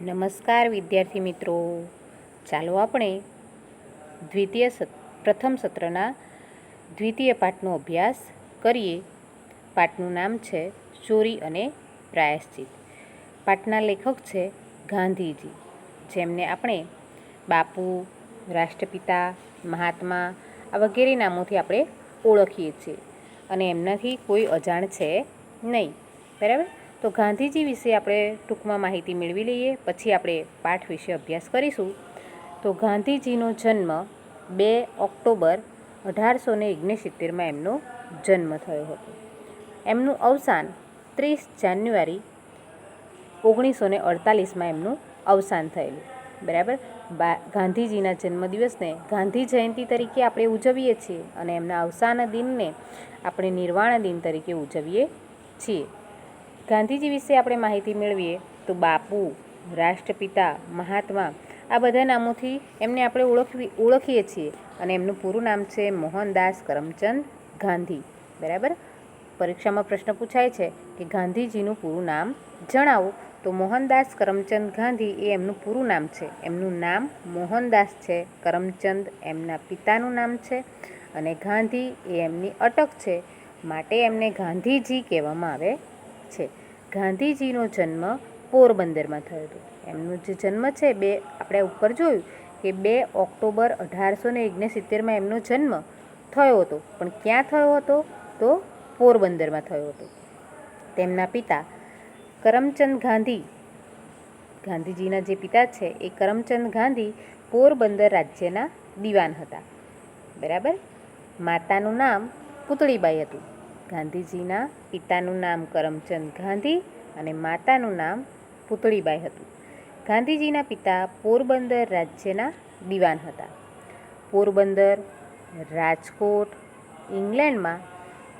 નમસ્કાર વિદ્યાર્થી મિત્રો, ચાલો આપણે પ્રથમ સત્રના દ્વિતીય પાઠનો અભ્યાસ કરીએ. પાઠનું નામ છે ચોરી અને પ્રાયશ્ચિત. પાઠના લેખક છે ગાંધીજી, જેમને આપણે બાપુ, રાષ્ટ્રપિતા, મહાત્મા આ વગેરે નામોથી આપણે ઓળખીએ છીએ અને એમનાથી કોઈ અજાણ છે નહીં. બરાબર? તો ગાંધીજી વિશે આપણે ટૂંકમાં માહિતી મેળવી લઈએ, પછી આપણે પાઠ વિશે અભ્યાસ કરીશું. તો ગાંધીજીનો જન્મ 2 ઓક્ટોબર 1869માં એમનો જન્મ થયો હતો. એમનું અવસાન 30 જાન્યુઆરી 1948માં એમનું અવસાન થયેલું. બરાબર? ગાંધીજીના જન્મદિવસને ગાંધી જયંતિ તરીકે આપણે ઉજવીએ છીએ અને એમના અવસાન દિનને આપણે નિર્વાણ દિન તરીકે ઉજવીએ છીએ. ગાંધીજી વિશે આપણે માહિતી મેળવીએ તો બાપુ, રાષ્ટ્રપિતા, મહાત્મા આ બધા નામોથી એમને આપણે ઓળખીએ છીએ અને એમનું પૂરું નામ છે મોહનદાસ કરમચંદ ગાંધી. બરાબર? પરીક્ષામાં પ્રશ્ન પૂછાય છે કે ગાંધીજીનું પૂરું નામ જણાવો, તો મોહનદાસ કરમચંદ ગાંધી એ એમનું પૂરું નામ છે. એમનું નામ મોહનદાસ છે, કરમચંદ એમના પિતાનું નામ છે અને ગાંધી એ એમની અટક છે, માટે એમને ગાંધીજી કહેવામાં આવે છે. ગાંધીજીનો જન્મ પોરબંદરમાં થયો હતો. એમનો જે જન્મ છે આપણે ઉપર જોયું કે 2 ઓક્ટોબર 1869માં એમનો જન્મ થયો હતો, પણ ક્યાં થયો હતો? તો પોરબંદરમાં થયો હતો. તેમના પિતા કરમચંદ ગાંધી, ગાંધીજીના જે પિતા છે એ કરમચંદ ગાંધી પોરબંદર રાજ્યના દિવાન હતા. બરાબર? માતાનું નામ પુતળીબાઈ હતું. ગાંધીજીના પિતાનું નામ કરમચંદ ગાંધી અને માતાનું નામ પુતળીબાઈ હતું. ગાંધીજીના પિતા પોરબંદર રાજ્યના દિવાન હતા. પોરબંદર, રાજકોટ, ઇંગ્લેન્ડમાં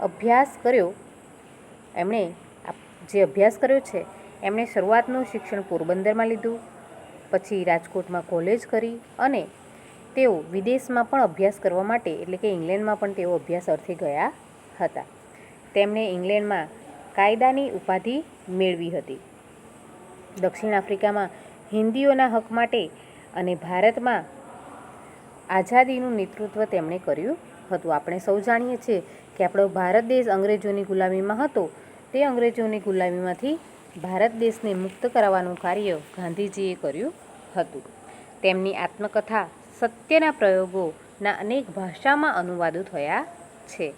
અભ્યાસ કર્યો. એમણે જે અભ્યાસ કર્યો છે એમણે શરૂઆતનું શિક્ષણ પોરબંદરમાં લીધું, પછી રાજકોટમાં કોલેજ કરી અને તેઓ વિદેશમાં પણ અભ્યાસ કરવા માટે એટલે કે ઇંગ્લેન્ડમાં પણ તેઓ અભ્યાસ અર્થે ગયા હતા. તેમણે ઇંગ્લેન્ડમાં કાયદાની ઉપાધિ મેળવી હતી. દક્ષિણ આફ્રિકામાં હિન્દીઓના હક માટે અને ભારતમાં આઝાદીનું નેતૃત્વ તેમણે કર્યું હતું. આપણે સૌ જાણીએ છીએ કે આપણો ભારત દેશ અંગ્રેજોની ગુલામીમાં હતો. તે અંગ્રેજોની ગુલામીમાંથી ભારત દેશને મુક્ત કરાવવાનું કાર્ય ગાંધીજીએ કર્યું હતું. તેમની આત્મકથા સત્યના પ્રયોગોના અનેક ભાષામાં અનુવાદો થયા છે.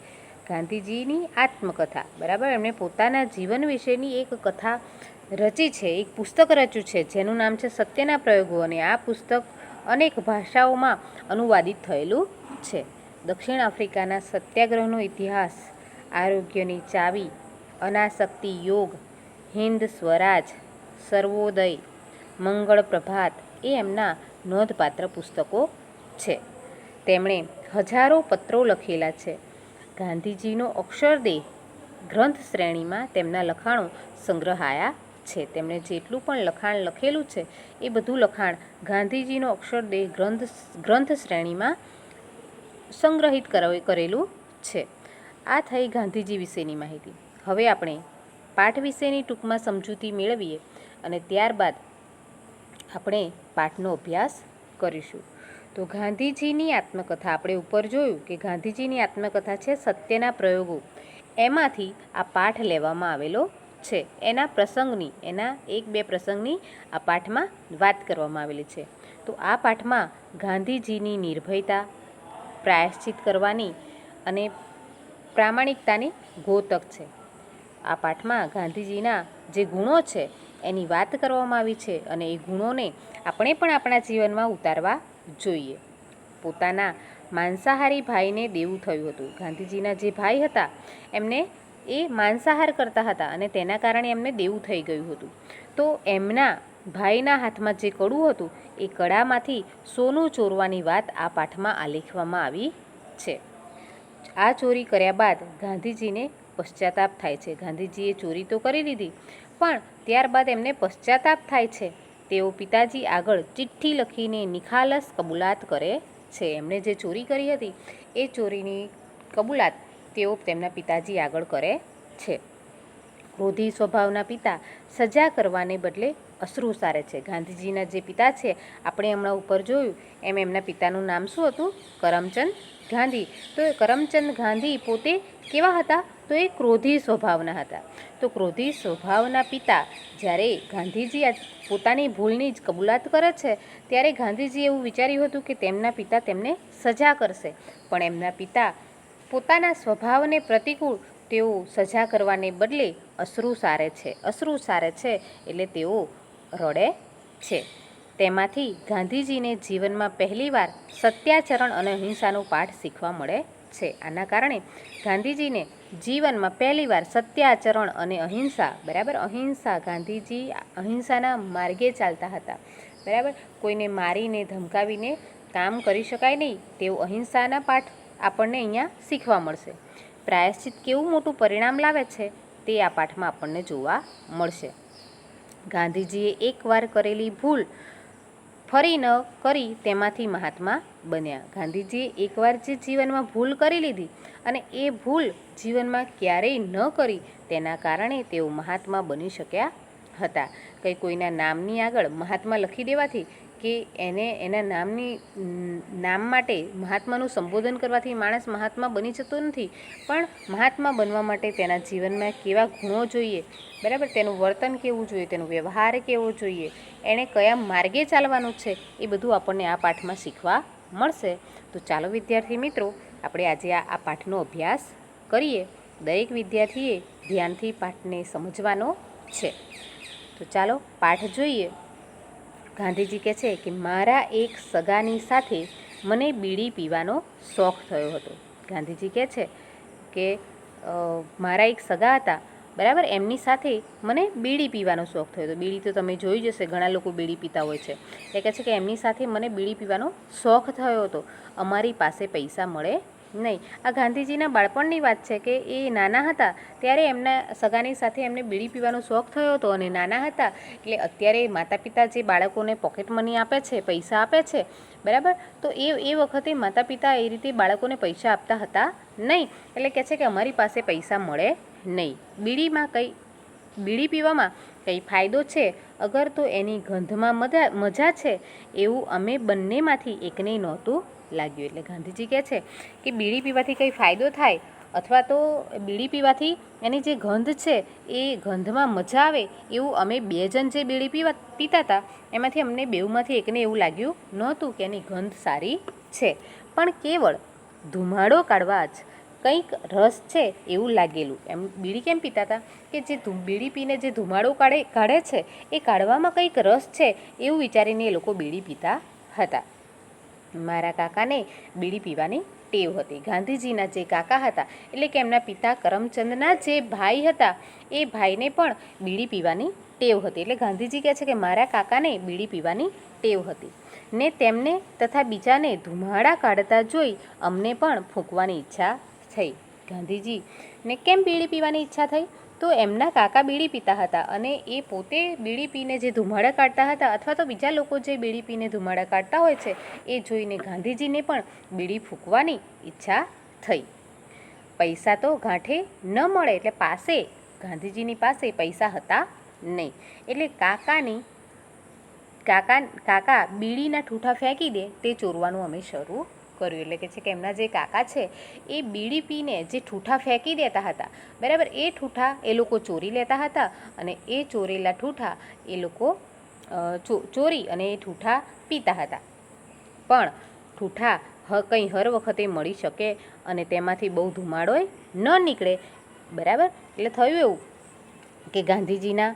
ગાંધીજીની આત્મકથા, બરાબર, એમણે પોતાના જીવન વિશેની એક કથા રચી છે, એક પુસ્તક રચ્યું છે જેનું નામ છે સત્યના પ્રયોગો, અને આ પુસ્તક અનેક ભાષાઓમાં અનુવાદિત થયેલું છે. દક્ષિણ આફ્રિકાના સત્યાગ્રહનો ઇતિહાસ, આરોગ્યની ચાવી, અનાસક્તિ યોગ, હિન્દ સ્વરાજ, સર્વોદય, મંગળ પ્રભાત એ એમના નોંધપાત્ર પુસ્તકો છે. તેમણે હજારો પત્રો લખેલા છે. ગાંધીજીનો અક્ષરદેહ ગ્રંથ શ્રેણીમાં તેમના લખાણો સંગ્રહાયા છે. તેમણે જેટલું પણ લખાણ લખેલું છે એ બધું લખાણ ગાંધીજીનો અક્ષરદેહ ગ્રંથ શ્રેણીમાં સંગ્રહિત કરેલું છે. આ થઈ ગાંધીજી વિશેની માહિતી. હવે આપણે પાઠ વિશેની ટૂંકમાં સમજૂતી મેળવીએ અને ત્યારબાદ આપણે પાઠનો અભ્યાસ કરીશું. તો ગાંધીજીની આત્મકથા, આપણે ઉપર જોયું કે ગાંધીજીની આત્મકથા છે સત્યના પ્રયોગો, એમાંથી આ પાઠ લેવામાં આવેલો છે. એના 1-2 પ્રસંગની આ પાઠમાં વાત કરવામાં આવેલી છે. તો આ પાઠમાં ગાંધીજીની નિર્ભયતા, પ્રાયશ્ચિત કરવાની અને પ્રામાણિકતાની ઘોતક છે. આ પાઠમાં ગાંધીજીના જે ગુણો છે એની વાત કરવામાં આવી છે અને એ ગુણોને આપણે પણ આપણા જીવનમાં ઉતારવા જોઈએ. પોતાના માંસાહારી ભાઈને દેવું થયું હતું. ગાંધીજીના જે ભાઈ હતા એમને એ માંસાહાર કરતા હતા અને તેના કારણે એમને દેવું થઈ ગયું હતું. તો એમના ભાઈના હાથમાં જે કડું હતું એ કડામાંથી સોનું ચોરવાની વાત આ પાઠમાં આલેખવામાં આવી છે. આ ચોરી કર્યા બાદ ગાંધીજીને પશ્ચાતાપ થાય છે. ગાંધીજીએ ચોરી તો કરી લીધી, પણ ત્યારબાદ એમને પશ્ચાતાપ થાય છે. તેઓ પિતાજી આગળ ચિઠ્ઠી લખીને નિખાલસ કબૂલાત કરે છે. એમણે જે ચોરી કરી હતી એ ચોરીની કબૂલાત તેઓ તેમના પિતાજી આગળ કરે છે. ક્રોધી સ્વભાવના પિતા સજા કરવાને બદલે અશ્રુ સારે છે. ગાંધીજીના જે પિતા છે આપણે હમણાં ઉપર જોયું એમ એમના પિતાનું નામ શું હતું? કરમચંદ ગાંધી. તો એ કરમચંદ ગાંધી પોતે કેવા હતા? તો એ ક્રોધી સ્વભાવના હતા. તો ક્રોધી સ્વભાવના પિતા જ્યારે ગાંધીજી આ પોતાની ભૂલની જ કબૂલાત કરે છે ત્યારે ગાંધીજીએ એવું વિચાર્યું હતું કે તેમના પિતા તેમને સજા કરશે, પણ એમના પિતા પોતાના સ્વભાવને પ્રતિકૂળ તેઓ સજા કરવાને બદલે અશ્રુ સારે છે. અશ્રુ સારે છે એટલે તેઓ રડે છે. તેમાંથી ગાંધીજીને જીવનમાં પહેલીવાર સત્યાચરણ અને અહિંસાનો પાઠ શીખવા મળે છે. આના કારણે ગાંધીજીને જીવનમાં પહેલીવાર સત્યાચરણ અને અહિંસા, બરાબર, અહિંસા, ગાંધીજી અહિંસાના માર્ગે ચાલતા હતા, બરાબર. કોઈને મારીને ધમકાવીને કામ કરી શકાય નહીં તેવું અહિંસાના પાઠ આપણને અહીંયા શીખવા મળશે. પ્રાયશ્ચિત કેવું મોટું પરિણામ લાવે છે તે આ પાઠમાં આપણને જોવા મળશે. ગાંધીજીએ એકવાર કરેલી ભૂલ ફરી ન કરી તેમાંથી મહાત્મા બન્યા. ગાંધીજીએ એકવાર જે જીવનમાં ભૂલ કરી લીધી અને એ ભૂલ જીવનમાં ક્યારેય ન કરી તેના કારણે તેઓ મહાત્મા બની શક્યા હતા. કંઈ કોઈના નામની આગળ મહાત્મા લખી દેવાથી કે એના નામ માટે મહાત્માનું સંબોધન કરવાથી માણસ મહાત્મા બની જતો નથી, પણ મહાત્મા બનવા માટે તેના જીવનમાં કેવા ગુણો જોઈએ, બરાબર, તેનું વર્તન કેવું જોઈએ, તેનો વ્યવહાર કેવો જોઈએ, એણે કયા માર્ગે ચાલવાનું છે એ બધું આપણને આ પાઠમાં શીખવા મળશે. તો ચાલો વિદ્યાર્થી મિત્રો, આપણે આજે આ પાઠનો અભ્યાસ કરીએ. દરેક વિદ્યાર્થીએ ધ્યાનથી પાઠને સમજવાનો છે. તો ચાલો પાઠ જોઈએ. ગાંધીજી કહે છે કે મારા એક સગાની સાથે મને બીડી પીવાનો શોખ થયો હતો. ગાંધીજી કહે છે કે મારા એક સગા હતા, બરાબર, એમની સાથે મને બીડી પીવાનો શોખ થયો હતો. બીડી તો તમે જોઈ જશે, ઘણા લોકો બીડી પીતા હોય છે. એ કહે છે કે એમની સાથે મને બીડી પીવાનો શોખ થયો હતો. અમારી પાસે પૈસા મળે નહીં. આ ગાંધીજીના બાળપણની વાત છે કે એ નાના હતા ત્યારે એમના સગાની સાથે એમને બીડી પીવાનો શોખ થયો હતો. અને નાના હતા એટલે અત્યારે માતા પિતા જે બાળકોને પોકેટ મની આપે છે, પૈસા આપે છે, બરાબર, તો એ વખતે માતા પિતા એ રીતે બાળકોને પૈસા આપતા હતા નહીં. એટલે કહે છે કે અમારી પાસે પૈસા મળે નહીં. બીડી પીવામાં કંઈ ફાયદો છે અગર તો એની ગંધમાં મજા છે એવું અમે બંનેમાંથી એકને નહોતું લાગ્યું. એટલે ગાંધીજી કહે છે કે બીડી પીવાથી કંઈ ફાયદો થાય અથવા તો બીડી પીવાથી એની જે ગંધ છે એ ગંધમાં મજા આવે એવું અમે બે જણ જે બીડી પીતા હતા એમાંથી અમને બેઉમાંથી એકને એવું લાગ્યું નહોતું કે એની ગંધ સારી છે, પણ કેવળ ધુમાડો કાઢવા જ કંઈક રસ છે એવું લાગેલું. એમ બીડી કેમ પીતા હતા કે જે બીડી પીને જે ધુમાડો કાઢે છે એ કાઢવામાં કંઈક રસ છે એવું વિચારીને એ લોકો બીડી પીતા હતા. મારા કાકાને બીડી પીવાની ટેવ હતી. ગાંધીજીના જે કાકા હતા એટલે કે એમના પિતા કરમચંદના જે ભાઈ હતા એ ભાઈને પણ બીડી પીવાની ટેવ હતી. એટલે ગાંધીજી કહે છે કે મારા કાકાને બીડી પીવાની ટેવ હતી ને તેમને તથા બીજાને ધુમાડા કાઢતા જોઈ અમને પણ ફૂંકવાની ઈચ્છા થઈ. ગાંધીજીને કેમ બીડી પીવાની ઈચ્છા થઈ? તો એમના કાકા બીડી પીતા હતા અને એ પોતે બીડી પીને જે ધુમાડા કાઢતા હતા અથવા તો બીજા લોકો જે બીડી પીને ધુમાડા કાઢતા હોય છે એ જોઈને ગાંધીજીને પણ બીડી ફૂંકવાની ઈચ્છા થઈ. પૈસા તો ગાંઠે ન મળે એટલે ગાંધીજીની પાસે પૈસા હતા નહીં. એટલે કાકા બીડીના ઠૂઠા ફેંકી દે તે ચોરવાનું અમે શરૂ કર્યું. એટલે કે છે કે એમના જે કાકા છે એ બીડી પીને જે ઠૂઠા ફેંકી દેતા હતા, બરાબર, એ ઠૂઠા એ લોકો ચોરી લેતા હતા અને એ ચોરેલા ઠૂઠા એ લોકો ચોરી અને એ ઠૂઠા પીતા હતા. પણ ઠૂઠા કંઈ હર વખતે મળી શકે અને તેમાંથી બહુ ધુમાડોય ન નીકળે, બરાબર. એટલે થયું એવું કે ગાંધીજીના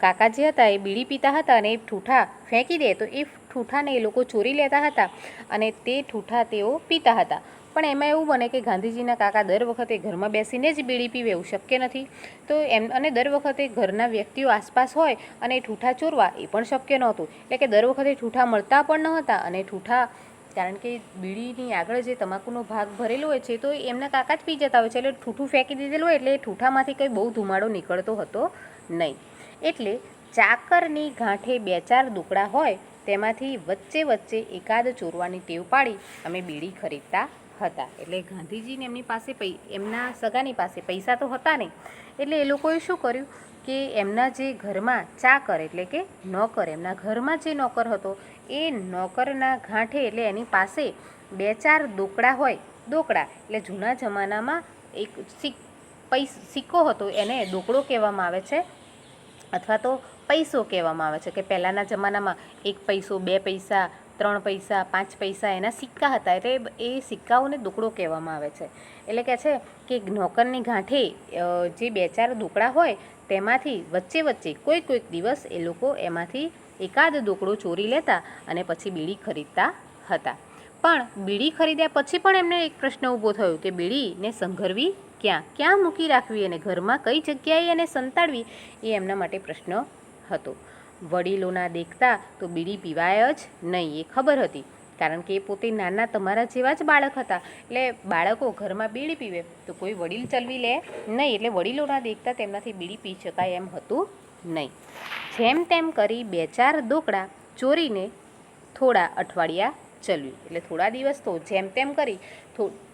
કાકા જે હતા એ બીડી પીતા હતા અને એ ઠૂઠા ફેંકી દે તો એ ઠૂઠાને એ લોકો ચોરી લેતા હતા અને તે ઠૂઠા તેઓ પીતા હતા. પણ એમાં એવું બને કે ગાંધીજીના કાકા દર વખતે ઘરમાં બેસીને જ બીડી પીવે એવું શક્ય નથી. તો અને દર વખતે ઘરના વ્યક્તિઓ આસપાસ હોય અને ઠૂઠા ચોરવા એ પણ શક્ય નહોતું. એટલે કે દર વખતે ઠૂઠા મળતા પણ ન હતા અને ઠૂઠા, કારણ કે બીડીની આગળ જે તમાકુનો ભાગ ભરેલો હોય છે તો એમના કાકા જ પી જતા હોય છે, એટલે ઠૂઠું ફેંકી દીધેલું હોય એટલે એ ઠૂઠામાંથી કંઈ બહુ ધુમાડો નીકળતો હતો નહીં. એટલે ચાકરની ગાંઠે 2-4 દુકડા હોય તેમાંથી વચ્ચે એકાદ ચોરવાની ટેવ પાડી અમે બીડી ખરીદતા હતા. એટલે ગાંધીજીને એમની પાસે એમના સગાની પાસે પૈસા તો હતા નહીં એટલે એ લોકોએ શું કર્યું કે એમના જે ઘરમાં ચાકર એટલે કે નોકર, એમના ઘરમાં જે નોકર હતો એ નોકરના ગાંઠે એટલે એની પાસે 2-4 દોકડા હોય. દોકડા એટલે જૂના જમાનામાં એક સિક્કો હતો, એને દોકડો કહેવામાં આવે છે અથવા તો પૈસો કહેવામાં આવે છે. કે પહેલાંના જમાનામાં 1 પૈસો, 2 પૈસા, 3 પૈસા, 5 પૈસા એના સિક્કા હતા, એટલે એ સિક્કાઓને દોકડો કહેવામાં આવે છે. એટલે કહે છે કે નોકરની ગાંઠે જે 2-4 દોકડા હોય તેમાંથી વચ્ચે કોઈક દિવસ એ લોકો એમાંથી એકાદ દોકડો ચોરી લેતા અને પછી બીડી ખરીદતા હતા. પણ બીડી ખરીદ્યા પછી પણ એમને એક પ્રશ્ન ઊભો થયો કે બીડીને સંઘરવી ક્યાં મૂકી રાખવી અને ઘરમાં કઈ જગ્યાએ એને સંતાડવી, એ એમના માટે પ્રશ્ન હતો. વડીલોના દેખતા તો બીડી પીવાય જ નહીં, એ ખબર હતી, કારણ કે એ પોતે નાના તમારા જેવા જ બાળક હતા. એટલે બાળકો ઘરમાં બીડી પીવે તો કોઈ વડીલ ચલવી લે નહીં, એટલે વડીલોના દેખતા તેમનાથી બીડી પી શકાય એમ હતું નહીં. જેમ તેમ કરી 2-4 દોકડા ચોરીને થોડા અઠવાડિયા ચલ્યું. એટલે થોડા દિવસ તો જેમ તેમ કરી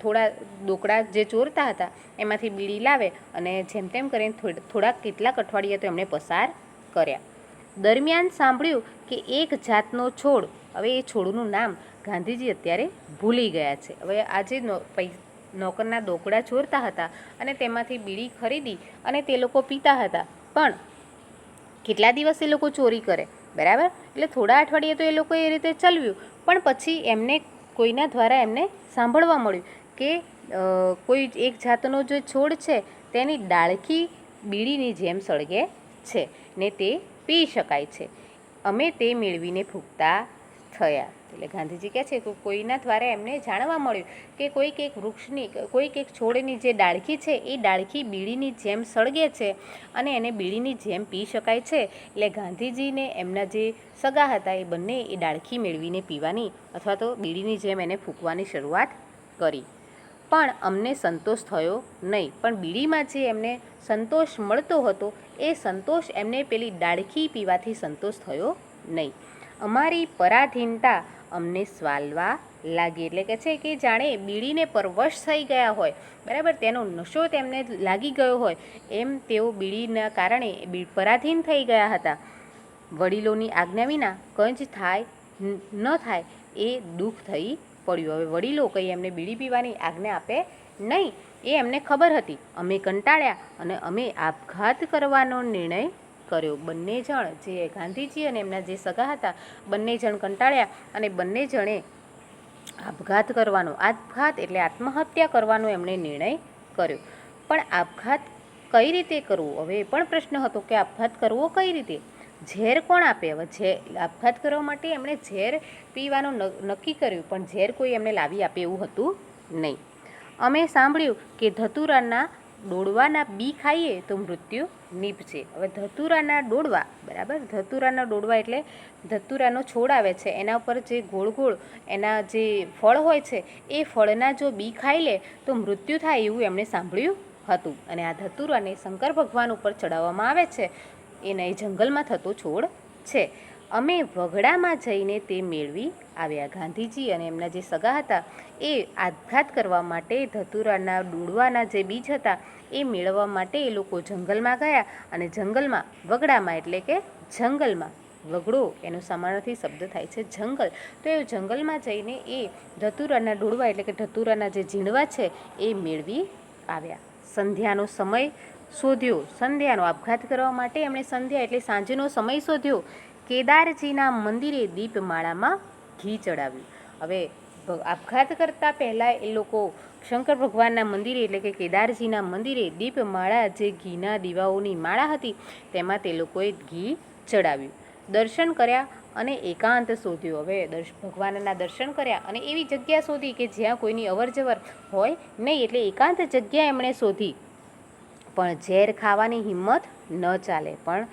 થોડા દોકડા જે ચોરતા હતા એમાંથી બીડી લાવે અને જેમ તેમ કરીને કેટલાક અઠવાડિયા તો એમણે પસાર કર્યા. દરમિયાન સાંભળ્યું કે એક જાતનો છોડ, હવે એ છોડનું નામ ગાંધીજી અત્યારે ભૂલી ગયા છે. હવે આજે નોકરના દોકડા ચોરતા હતા અને તેમાંથી બીડી ખરીદી અને તે લોકો પીતા હતા, પણ કેટલા દિવસ એ લોકો ચોરી કરે, બરાબર? એટલે થોડા અઠવાડિયે તો એ લોકો એ રીતે ચલાવ્યું, પણ પછી એમને કોઈના દ્વારા એમને સાંભળવા મળ્યું કે કોઈ એક જાતનો જે છોડ છે તેની ડાળખી બીડીની જેમ સળગે છે ને તે પી શકાય છે. અમે તે મેળવીને ફૂંકતા થયા. એટલે ગાંધીજી કહે છે કે કોઈના દ્વારા એમને જાણવા મળ્યું કે કોઈક એક વૃક્ષની, કોઈક એક છોડની જે ડાળખી છે એ ડાળખી બીડીની જેમ સળગે છે અને એને બીડીની જેમ પી શકાય છે. એટલે ગાંધીજીને એમના જે સગા હતા એ બંને એ ડાળખી મેળવીને પીવાની અથવા તો બીડીની જેમ એને ફૂંકવાની શરૂઆત કરી. પણ અમને સંતોષ થયો નહીં. પણ બીડીમાં જે એમને સંતોષ મળતો હતો એ સંતોષ એમને પેલી ડાળખી પીવાથી સંતોષ થયો નહીં. અમારી પરાધીનતા અમને સ્વાલવા લાગી. એટલે કે છે કે જાણે બીડીને પરવશ થઈ ગયા હોય, બરાબર, તેનો નશો તેમને લાગી ગયો હોય એમ તેઓ બીડીના કારણે પરાધીન થઈ ગયા હતા. વડીલોની આજ્ઞા વિના કંઈ જ થાય ન થાય એ દુઃખ થઈ પડ્યું. હવે વડીલો કંઈ એમને બીડી પીવાની આજ્ઞા આપે નહીં એ એમને ખબર હતી. અમે કંટાળ્યા અને અમે આપઘાત કરવાનો નિર્ણય કર્યો. બંને જણ, જે ગાંધીજી અને એમના જે સગા હતા, બંને જણ કંટાળ્યા અને બંને જણે આપઘાત એટલે આત્મહત્યા કરવાનો એમણે નિર્ણય કર્યો. પણ આપઘાત કઈ રીતે કરવો, હવે એ પણ પ્રશ્ન હતો કે આપઘાત કરવો કઈ રીતે? ઝેર કોણ આપે? હવે આપઘાત કરવા માટે એમણે ઝેર પીવાનું નક્કી કર્યું, પણ ઝેર કોઈ એમને લાવી આપે એવું હતું નહીં. અમે સાંભળ્યું કે ધતુરાના ડોડવાના બી ખાઈએ તો મૃત્યુ નીપજે. હવે ધતુરાના ડોડવા, બરાબર, ધતુરાના ડોડવા એટલે ધતુરાનો છોડ આવે છે, એના ઉપર જે ગોળ એના જે ફળ હોય છે એ ફળના જો બી ખાઈ લે તો મૃત્યુ થાય એવું એમણે સાંભળ્યું હતું. અને આ ધતુરાને શંકર ભગવાન ઉપર ચડાવવામાં આવે છે. એના એ જંગલમાં થતો છોડ છે. અમે વગડામાં જઈને તે મેળવી આવ્યા. ગાંધીજી અને એમના જે સગા હતા એ આપઘાત કરવા માટે ધતુરાના ડોડવાના જે બીજ હતા એ મેળવવા માટે એ લોકો જંગલમાં ગયા અને જંગલમાં, વગડામાં એટલે કે જંગલમાં, વગડો એનો સમાનાર્થી શબ્દ થાય છે જંગલ, તો એ જંગલમાં જઈને એ ધતુરાના ડોડવા એટલે કે ધતુરાના જે ઝીણવા છે એ મેળવી આવ્યા. સંધ્યાનો સમય શોધ્યો. સંધ્યાનો આપઘાત કરવા માટે એમણે સંધ્યા એટલે સાંજનો સમય શોધ્યો. કેદારજીના મંદિરે દીપમાળામાં ઘી ચડાવ્યું. હવે આપઘાત કરતાં પહેલાં એ લોકો શંકર ભગવાનના મંદિરે એટલે કે કેદારજીના મંદિરે દીપમાળા, જે ઘીના દીવાઓની માળા હતી તેમાં તે લોકોએ ઘી ચડાવ્યું. દર્શન કર્યા અને એકાંત શોધ્યો. હવે ભગવાનના દર્શન કર્યા અને એવી જગ્યા શોધી કે જ્યાં કોઈની અવરજવર હોય નહીં, એટલે એકાંત જગ્યા એમણે શોધી. પણ ઝેર ખાવાની હિંમત ન ચાલે. પણ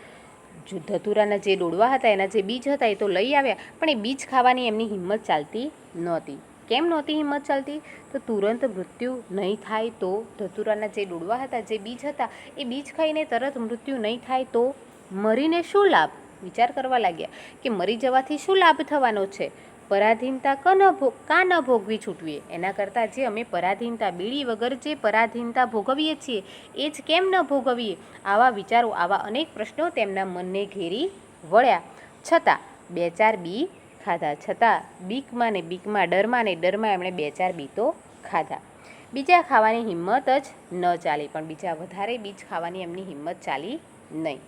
ધતુરાના જે ડોડવા હતા એના જે બીજ હતા એ તો લઈ આવ્યા, પણ એ બીજ ખાવાની એમની હિંમત ચાલતી નહોતી. કેમ નહોતી હિંમત ચાલતી? તો તુરંત મૃત્યુ નહીં થાય તો, ધતુરાના જે ડોડવા હતા, જે બીજ હતા એ બીજ ખાઈને તરત મૃત્યુ નહીં થાય તો મરીને શું લાભ? વિચાર કરવા લાગ્યા કે મરી જવાથી શું લાભ થવાનો છે? પરાધીનતા કાં ન ભોગવી છૂટવીએ? એના કરતાં જે અમે પરાધીનતા, બીડી વગર જે પરાધીનતા ભોગવીએ છીએ એ જ કેમ ન ભોગવીએ? આવા વિચારો, આવા અનેક પ્રશ્નો તેમના મનને ઘેરી વળ્યા. છતાં 2-4 બી ખાધા. છતાં બીકમાં ને બીકમાં, ડરમાં ને ડરમાં એમણે 2-4 બી તો ખાધા. બીજા ખાવાની હિંમત જ ન ચાલી, પણ બીજા વધારે બીજ ખાવાની એમની હિંમત ચાલી નહીં.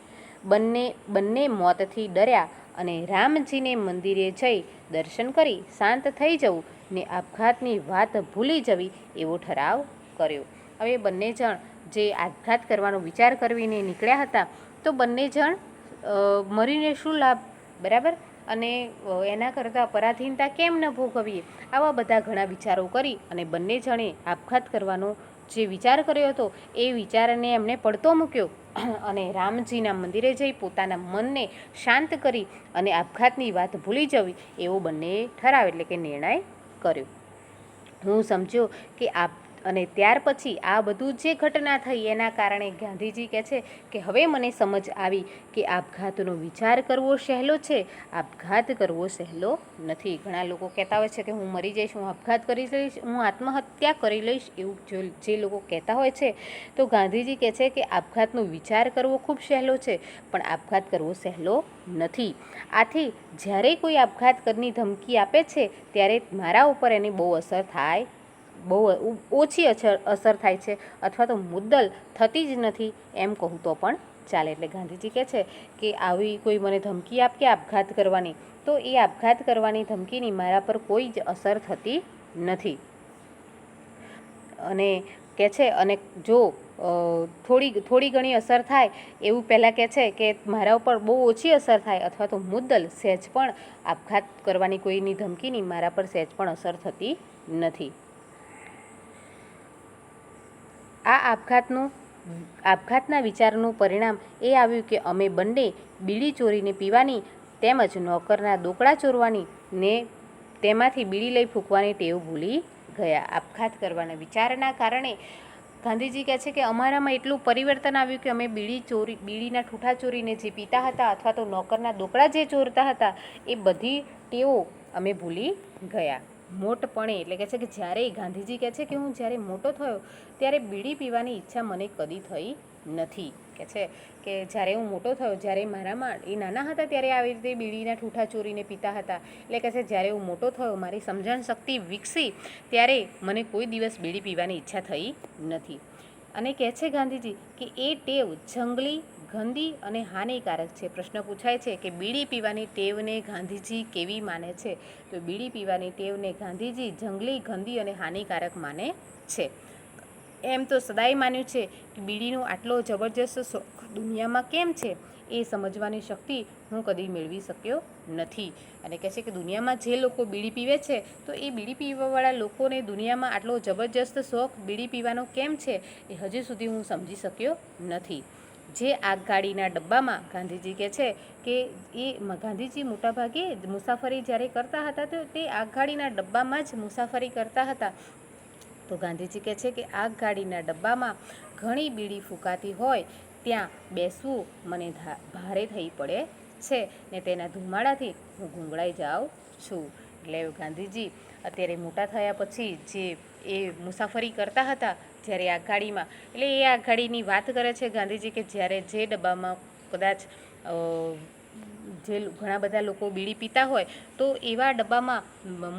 બંને મોતથી ડર્યા અને રામજીને મંદિરે જઈ દર્શન કરી શાંત થઈ જવું ને આપઘાતની વાત ભૂલી જવી એવો ઠરાવ કર્યો. હવે બંને જણ જે આપઘાત કરવાનો વિચાર કરીને નીકળ્યા હતા, તો બંને જણ મરીને શું લાભ, બરાબર? અને એના કરતાં પરાધીનતા કેમ ન ભોગવીએ? આવા બધા ઘણા વિચારો કરી અને બંને જણે આપઘાત કરવાનો જે વિચાર કર્યો હતો એ વિચારને એમણે પડતો મૂક્યો અને રામજીના મંદિરે જઈ પોતાના મનને શાંત કરી અને આપઘાતની વાત ભૂલી જવી એવો બંને ઠરાવ એટલે કે નિર્ણય કર્યો. હું સમજ્યો કે અને ત્યાર પછી આ બધું જે ઘટના થઈ એના કારણે ગાંધીજી કહે છે કે હવે મને સમજ આવી કે આપઘાતનો વિચાર કરવો સહેલો છે, આપઘાત કરવો સહેલો નથી. ઘણા લોકો કહેતા હોય છે કે હું મરી જઈશ, હું આપઘાત કરી લઈશ, હું આત્મહત્યા કરી લઈશ, એવું જે લોકો કહેતા હોય છે, તો ગાંધીજી કહે છે કે આપઘાતનો વિચાર કરવો ખૂબ સહેલો છે, પણ આપઘાત કરવો સહેલો નથી. આથી જ્યારે કોઈ આપઘાત કરની ધમકી આપે છે ત્યારે મારા ઉપર એની બહુ ઓછી અસર થાય છે, અથવા તો મુદ્દલ થતી જ નથી એમ કહું તો પણ ચાલે. એટલે ગાંધીજી કહે છે કે આવી કોઈ મને ધમકી આપે આપઘાત કરવાની, તો એ આપઘાત કરવાની ધમકીની મારા પર કોઈ જ અસર થતી નથી. અને કહે છે અને જો થોડી ઘણી અસર થાય એવું પહેલાં કહે છે કે મારા ઉપર બહુ ઓછી અસર થાય અથવા તો મુદ્દલ સહેજ પણ આપઘાત કરવાની કોઈની ધમકીની મારા પર સહેજ પણ અસર થતી નથી. આ આપઘાતના વિચારનું પરિણામ એ આવ્યું કે અમે બંને બીડી ચોરીને પીવાની તેમજ નોકરના દોકડા ચોરવાની ને તેમાંથી બીડી લઈ ફૂંકવાની ટેવ ભૂલી ગયા. આપઘાત કરવાના વિચારના કારણે ગાંધીજી કહે છે કે અમારામાં એટલું પરિવર્તન આવ્યું કે અમે બીડીના ઠૂઠા ચોરીને જે પીતા હતા અથવા તો નોકરના દોકડા જે ચોરતા હતા એ બધી ટેવો અમે ભૂલી ગયા. મોટપણે એટલે કહે છે કે જ્યારે ગાંધીજી કહે છે કે હું જ્યારે મોટો થયો ત્યારે બીડી પીવાની ઈચ્છા મને કદી થઈ નથી. કહે છે કે જ્યારે હું મોટો થયો, જ્યારે મારામાં એ નાના હતા ત્યારે આવી રીતે બીડીના ઠૂઠા ચોરીને પીતા હતા. એટલે કહે છે જ્યારે હું મોટો થયો, મારી સમજણ શક્તિ વિકસી, ત્યારે મને કોઈ દિવસ બીડી પીવાની ઈચ્છા થઈ નથી. અને કહે છે ગાંધીજી કે એ ટેવ જંગલી, ગંદી અને હાનિકારક છે. પ્રશ્ન પૂછાય છે કે બીડી પીવાની ટેવને ગાંધીજી કેવી માને છે? તો બીડી પીવાની ટેવને ગાંધીજી જંગલી, ગંદી અને હાનિકારક માને છે. એમ તો સદાય માન્યું છે કે બીડીનો આટલો જબરજસ્ત શોખ દુનિયામાં કેમ છે એ સમજવાની શક્તિ હું કદી મેળવી શક્યો નથી. અને કહે છે કે દુનિયામાં જે લોકો બીડી પીવે છે તો એ બીડી પીવાવાળા લોકોને દુનિયામાં આટલો જબરજસ્ત શોખ બીડી પીવાનો કેમ છે એ હજી સુધી હું સમજી શક્યો નથી. જે આગગાડીના ડબ્બામાં ગાંધીજી કહે છે કે ગાંધીજી મોટાભાગે મુસાફરી જ્યારે કરતા હતા તો તે આગગાડીના ડબ્બામાં જ મુસાફરી કરતા હતા. તો ગાંધીજી કહે છે કે આગગાડીના ડબ્બામાં ઘણી બીડી ફૂંકાતી હોય ત્યાં બેસવું મને ભારે થઈ પડે છે ને તેના ધુમાડાથી હું ગુંગળાઈ જાઉં છું. એટલે ગાંધીજી અત્યારે મોટા થયા પછી જે એ મુસાફરી કરતા હતા જ્યારે આગગાડીમાં, એટલે એ આગગાડીની વાત કરે છે ગાંધીજી કે જ્યારે જે ડબ્બામાં કદાચ જે ઘણા બધા લોકો બીડી પીતા હોય તો એવા ડબ્બામાં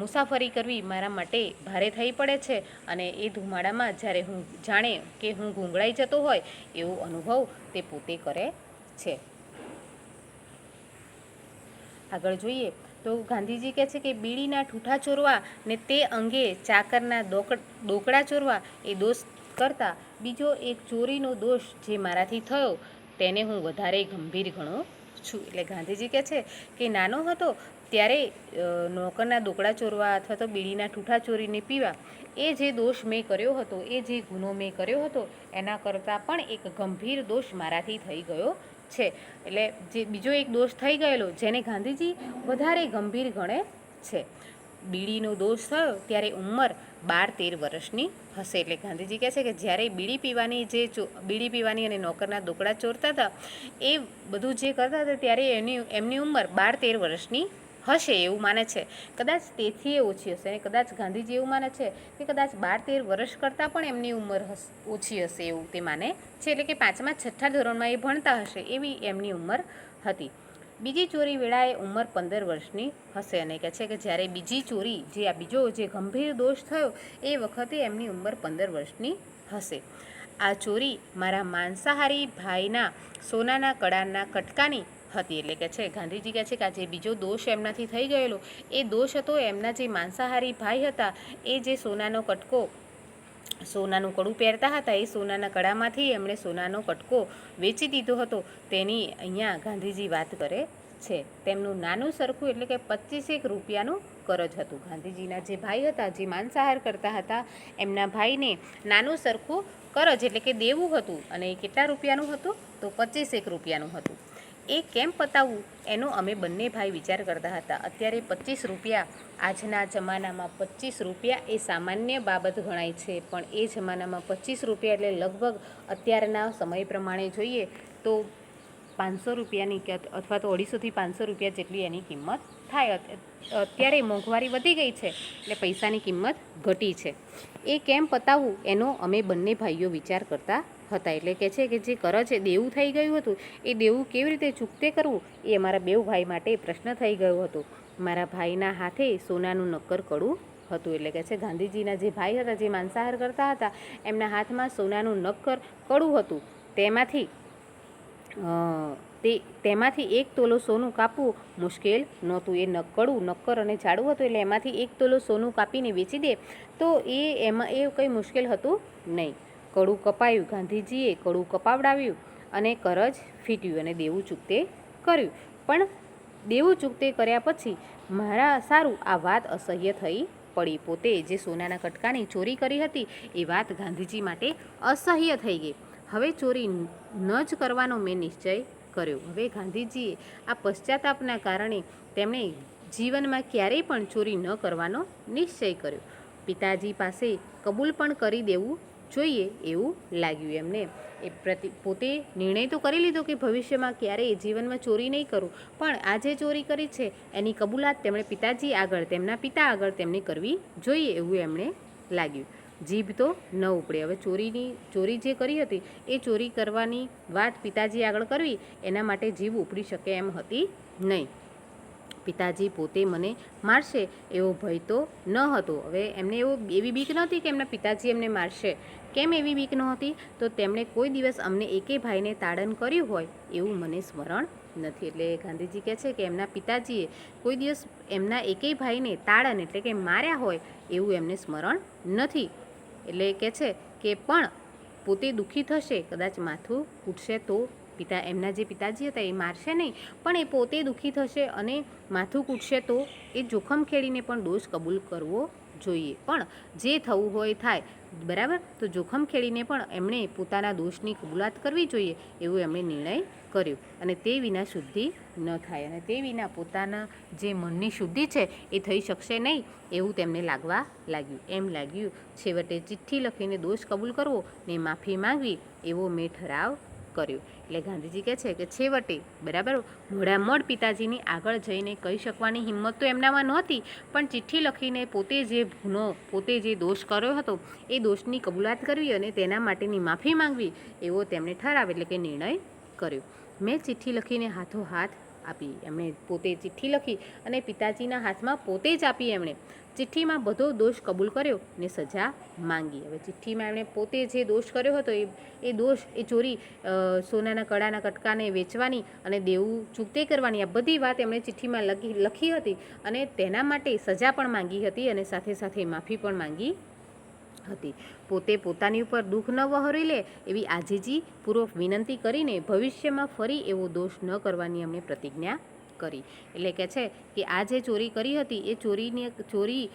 મુસાફરી કરવી મારા માટે ભારે થઈ પડે છે અને એ ધુમાડામાં જ્યારે હું જાણે કે હું ગુંગળાઈ જતો હોય એવો અનુભવ તે પોતે કરે છે. આગળ જોઈએ તો ગાંધીજી કહે છે કે બીડીના ઠૂઠા ચોરવા ને તે અંગે ચાકરના દોકડા ચોરવા એ દોષ કરતાં બીજો એક ચોરીનો દોષ જે મારાથી થયો તેને હું વધારે ગંભીર ગણું છું. એટલે ગાંધીજી કહે છે કે નાનો હતો ત્યારે નોકરના દોકડા ચોરવા અથવા તો બીડીના ઠૂઠા ચોરીને પીવા એ જે દોષ મેં કર્યો હતો, એ જે ગુનો મેં કર્યો હતો એના કરતાં પણ એક ગંભીર દોષ મારાથી થઈ ગયો છે. એટલે જે બીજો એક દોષ થઈ ગયેલો જેને ગાંધીજી વધારે ગંભીર ગણે છે. બીડીનો દોષ થયો ત્યારે ઉંમર 12-13 વર્ષની હશે. એટલે ગાંધીજી કહે છે કે જ્યારે બીડી પીવાની અને નોકરના દોકડા ચોરતા હતા એ બધું જે કરતા હતા ત્યારે એમની ઉંમર 12-13 વર્ષની હશે એવું માને છે. કદાચ તેથી એ ઓછી હશે અને કદાચ ગાંધીજી એવું માને છે કે કદાચ 12-13 વર્ષ કરતાં પણ એમની ઉંમર ઓછી હશે એવું તે માને છે. એટલે કે 5મા-6ઠ્ઠા ધોરણમાં એ ભણતા હશે એવી એમની ઉંમર હતી. બીજી ચોરી વેળાએ ઉંમર 15 વર્ષની હશે અને કહે છે કે જ્યારે બીજી ચોરી જે બીજો જે ગંભીર દોષ થયો એ વખતે એમની ઉંમર 15 વર્ષની હશે. આ ચોરી મારા માંસાહારી ભાઈના સોનાના કડાના કટકાની હતી. એટલે કે છે ગાંધીજી કહે છે કે આ જે બીજો દોષ એમનાથી થઈ ગયેલો એ દોષ હતો એમના જે માંસાહારી ભાઈ હતા એ જે સોનાનો કટકો સોનાનું કડું પહેરતા હતા એ સોનાના કડામાંથી એમણે સોનાનો કટકો વેચી દીધો હતો તેની અહીંયા ગાંધીજી વાત કરે છે. તેમનું નાનું સરખું એટલે કે 25 રૂપિયાનું કરજ હતું. ગાંધીજીના જે ભાઈ હતા જે માંસાહાર કરતા હતા એમના ભાઈને નાનું સરખું કરજ એટલે કે દેવું હતું અને એ કેટલા રૂપિયાનું હતું તો 25 રૂપિયાનું હતું. એ કેમ પતાવવું એનો અમે બંને ભાઈ વિચાર કરતા હતા. અત્યારે 25 રૂપિયા આજના જમાનામાં 25 રૂપિયા એ સામાન્ય બાબત ગણાય છે પણ એ જમાનામાં 25 રૂપિયા એટલે લગભગ અત્યારના સમય પ્રમાણે જોઈએ તો 500 રૂપિયાની કે અથવા તો 250 થી 500 રૂપિયા જેટલી એની કિંમત થાય. અત્યારે મોંઘવારી વધી ગઈ છે એટલે પૈસાની કિંમત ઘટી છે. એ કેમ પતાવવું એનો અમે બંને ભાઈઓ વિચાર કરતા હતા. એટલે કે છે કે જે કરજ દેવું થઈ ગયું હતું એ દેવું કેવી રીતે ચૂકતે કરવું એ અમારા બેઉ ભાઈ માટે પ્રશ્ન થઈ ગયો હતો. મારા ભાઈના હાથે સોનાનું નક્કર કડું હતું. એટલે કે છે ગાંધીજીના જે ભાઈ હતા જે માંસાહાર કરતા હતા એમના હાથમાં સોનાનું નક્કર કડું હતું. તેમાંથી 1 તોલો સોનું કાપવું મુશ્કેલ નહોતું. એ નક્કર અને જાડું હતું એટલે એમાંથી 1 તોલો સોનું કાપીને વેચી દે તો એમાં કંઈ મુશ્કેલ હતું નહીં. કડું કપાયું. ગાંધીજીએ કડું કપાવડાવ્યું અને કરજ ફીટ્યું અને દેવું ચૂકતે કર્યું. પણ દેવું ચૂકતે કર્યા પછી મારા સારું આ વાત અસહ્ય થઈ પડી. પોતે જે સોનાના કટકાની ચોરી કરી હતી એ વાત ગાંધીજી માટે અસહ્ય થઈ ગઈ. હવે ચોરી ન જ કરવાનો મેં નિશ્ચય કર્યો. હવે ગાંધીજીએ આ પશ્ચાતાપના કારણે તેમણે જીવનમાં ક્યારેય પણ ચોરી ન કરવાનો નિશ્ચય કર્યો. પિતાજી પાસે કબૂલ પણ કરી દેવું જોઈએ એવું લાગ્યું એમને. પોતે નિર્ણય તો કરી લીધો કે ભવિષ્યમાં ક્યારેય જીવનમાં ચોરી નહીં કરું પણ આ જે ચોરી કરી છે એની કબૂલાત તેમણે પિતાજી આગળ તેમના પિતા આગળ તેમણે કરવી જોઈએ એવું એમણે લાગ્યું. જીભ તો ન ઉપડે. હવે ચોરી જે કરી હતી એ ચોરી કરવાની વાત પિતાજી આગળ કરવી એના માટે જીભ ઉપડી શકે એમ હતી નહીં. પિતાજી પોતે મને મારશે એવો ભય તો ન હતો. હવે એમને એવી બીક નહોતી કે એમના પિતાજી એમને મારશે. કેમ એવી બીક નહોતી તો તેમણે કોઈ દિવસ અમને એકે ભાઈને તાડન કર્યું હોય એવું મને સ્મરણ નથી. એટલે ગાંધીજી કહે છે કે એમના પિતાજીએ કોઈ દિવસ એમના એકેય ભાઈને તાડન એટલે કે માર્યા હોય એવું એમને સ્મરણ નથી. એટલે કહે છે કે પણ પોતે દુઃખી થશે કદાચ માથું કૂટશે તો એમના જે પિતાજી હતા એ મારશે નહીં પણ એ પોતે દુઃખી થશે અને માથું કૂટશે તો એ જોખમ ખેડીને પણ દોષ કબૂલ કરવો જોઈએ. પણ જે થવું હોય થાય બરાબર. તો જોખમ ખેડીને પણ એમણે પોતાના દોષની કબૂલાત કરવી જોઈએ એવું એમણે નિર્ણય કર્યો અને તે વિના શુદ્ધિ ન થાય અને તે વિના પોતાના જે મનની શુદ્ધિ છે એ થઈ શકશે નહીં એવું તેમને લાગવા લાગ્યું. એમ લાગ્યું છેવટે ચિઠ્ઠી લખીને દોષ કબૂલ કરવો ને માફી માંગવી એવો મેં ઠરાવ કર્યો. એટલે ગાંધીજી કહે છે કે છેવટે બરાબર મોડામોડ પિતાજીની આગળ જઈને કહી શકવાની હિંમત તો એમનામાં નહોતી પણ ચિઠ્ઠી લખીને પોતે જે દોષ કર્યો હતો એ દોષની કબૂલાત કરવી અને તેના માટેની માફી માંગવી એવો તેમણે ઠરાવ એટલે કે નિર્ણય કર્યો. મેં ચિઠ્ઠી લખીને હાથોહાથ આપી. એમણે પોતે ચિઠ્ઠી લખી અને પિતાજીના હાથમાં પોતે જ આપી. એમણે ચિઠ્ઠીમાં બધો દોષ કબૂલ કર્યો ને સજા માંગી. હવે ચિઠ્ઠીમાં એમણે પોતે જે દોષ કર્યો હતો એ ચોરી સોનાના કડાના કટકાને વેચવાની અને દેવું ચૂકતે કરવાની આ બધી વાત એમણે ચિઠ્ઠીમાં લખી હતી અને તેના માટે સજા પણ માંગી હતી અને સાથે સાથે માફી પણ માંગી હતી. પોતે પોતાની ઉપર દુઃખ ન વહોરી લે એવી આજીજી પૂર્વક વિનંતી કરીને ભવિષ્યમાં ફરી એવો દોષ ન કરવાની એમણે પ્રતિજ્ઞા કરી. એટલે કે છે કે આ જે ચોરી કરી હતી એ ચોરી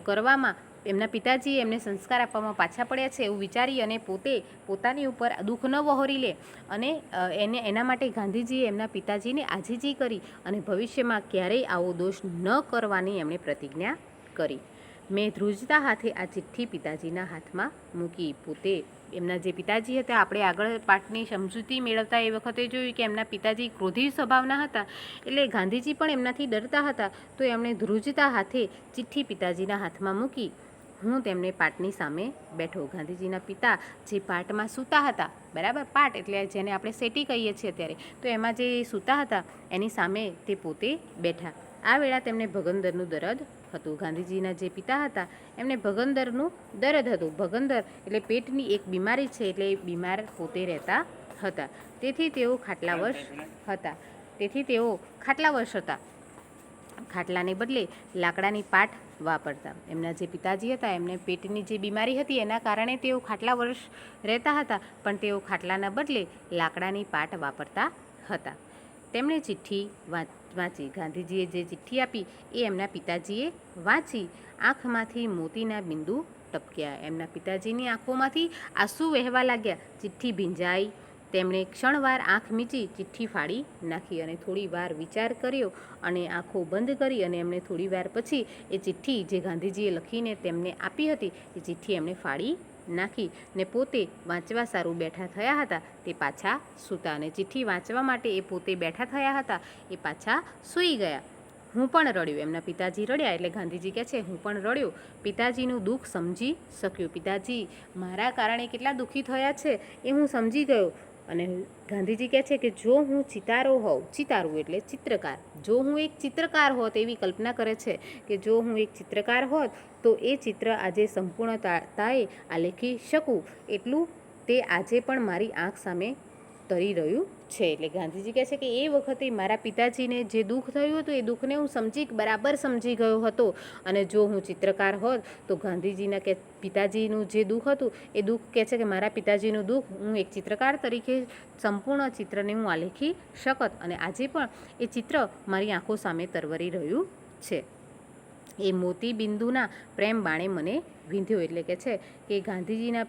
કરવામાં એમના પિતાજીએ એમને સંસ્કાર આપવામાં પાછા પડ્યા છે એવું વિચારી અને પોતાની ઉપર દુઃખ ન વહોરી લે અને એના માટે ગાંધીજીએ એમના પિતાજીને આજીજી કરી અને ભવિષ્યમાં ક્યારેય આવો દોષ ન કરવાની એમણે પ્રતિજ્ઞા કરી. મેં ધ્રુજતા હાથે આ ચિઠ્ઠી પિતાજીના હાથમાં મૂકી. પોતે એમના જે પિતાજી હતા, આપણે આગળ પાઠની સમજૂતી મેળવતા એ વખતે જોયું કે એમના પિતાજી ક્રોધી સ્વભાવના હતા, એટલે ગાંધીજી પણ એમનાથી ડરતા હતા. તો એમણે ધ્રુજતા હાથે ચિઠ્ઠી પિતાજીના હાથમાં મૂકી હું તેમને પાટની સામે બેઠો. ગાંધીજીના પિતા જે પાટમાં સૂતા હતા, બરાબર, પાટ એટલે જેને આપણે સેટી કહીએ છીએ અત્યારે, તો એમાં જે સૂતા હતા એની સામે તે પોતે બેઠા. આ વેળા તેમને ભગંદરનું દર્દ હતું. ગાંધીજીના જે પિતા હતા એમને ભગંદરનું દર્દ હતું. ભગંદર એટલે પેટની એક બીમારી છે, એટલે એ બીમાર પોતે રહેતા હતા. તેથી તેઓ ખાટલાવશ હતા. ખાટલાને બદલે લાકડાની પાટ વાપરતા. એમના જે પિતાજી હતા એમને પેટની જે બીમારી હતી એના કારણે તેઓ ખાટલા વર્ષ રહેતા હતા, પણ તેઓ ખાટલાના બદલે લાકડાની પાટ વાપરતા હતા. તેમણે ચિઠ્ઠી વાંચી. ગાંધીજીએ જે ચિઠ્ઠી આપી એ એમના પિતાજીએ વાંચી. આંખમાંથી મોતીના બિંદુ ટપક્યા. એમના પિતાજીની આંખોમાંથી આંસુ વહેવા લાગ્યા. ચિઠ્ઠી ભીંજાઈ. તેમણે ક્ષણવાર આંખ મીચી ચિઠ્ઠી ફાડી નાખી અને થોડી વાર વિચાર કર્યો અને આંખો બંધ કરી અને એમણે થોડી વાર પછી એ ચિઠ્ઠી જે ગાંધીજીએ લખીને તેમને આપી હતી એ ચિઠ્ઠી એમણે ફાડી નાખી ને પોતે વાંચવા સારું બેઠા થયા હતા તે પાછા સૂતા. અને ચિઠ્ઠી વાંચવા માટે એ પોતે બેઠા થયા હતા એ પાછા સૂઈ ગયા. હું પણ રડ્યો. એમના પિતાજી રડ્યા એટલે ગાંધીજી કહે છે હું પણ રડ્યો. પિતાજીનું દુઃખ સમજી શક્યું. પિતાજી મારા કારણે કેટલા દુઃખી થયા છે એ હું સમજી ગયો. અને ગાંધીજી કહે છે કે જો હું ચિતારો હોઉં, ચિતારું એટલે ચિત્રકાર, જો હું એક ચિત્રકાર હોત એવી કલ્પના કરે છે કે જો હું એક ચિત્રકાર હોત તો એ ચિત્ર આજે સંપૂર્ણતાએ આલેખી શકું એટલું તે આજે પણ મારી આંખ સામે તરી રહ્યું છે. એટલે ગાંધીજી કહે છે કે એ વખતે મારા પિતાજીને જે દુઃખ થયું હતું એ દુઃખને હું બરાબર સમજી ગયો હતો. અને જો હું ચિત્રકાર હોત તો ગાંધીજીના કે પિતાજીનું જે દુઃખ હતું એ દુઃખ કહે છે કે મારા પિતાજીનું દુઃખ હું એક ચિત્રકાર તરીકે સંપૂર્ણ ચિત્રને હું આલેખી શકત અને આજે પણ એ ચિત્ર મારી આંખો સામે તરવરી રહ્યું છે. એ મોતી બિંદુના પ્રેમ બાણે મને વીંધ્યો. એટલે કે છે કે ગાંધીજીના